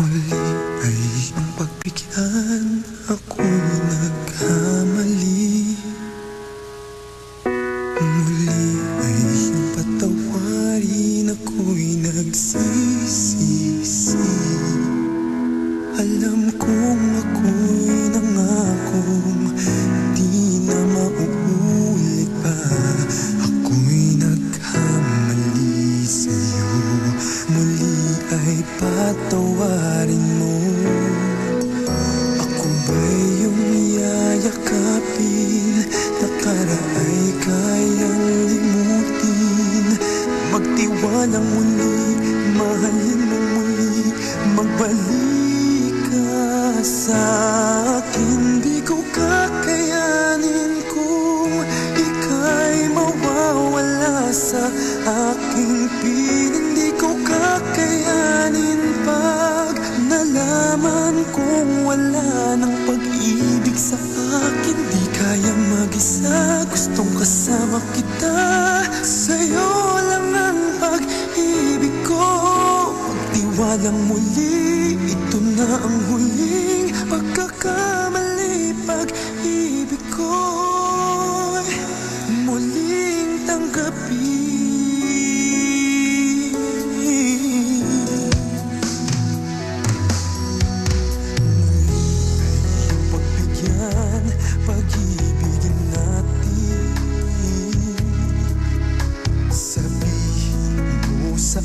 Muli ay iyong pagbigyan, ako'y nagkamali. Muli ay iyong patawarin, ako'y nagsisisi. Alam kong ako'y nangakong di na mauulit pa. Ako'y nagkamali sa'yo, muli ay patawarin mo. Ako ba'y iyong yayakapin, nakaraay kayang limutin? Magtiwalang muli, mahalin mo muli, magbalik ka sa akin. Di ko kakayanin kung ika'y mawawala sa aking piling. Di ko kakayanin pag nalaman kong wala ng pag-ibig sa akin. Di kaya mag-isa, gustong kasama kita. Sa'yo lang ang pag-ibig ko. Pagtiwalang muli, ito na ang huling pagkakamali. Pag-ibig ko'y muling tanggapin. Pagbigyan, pag-ibigin natin. Sabihin mo sa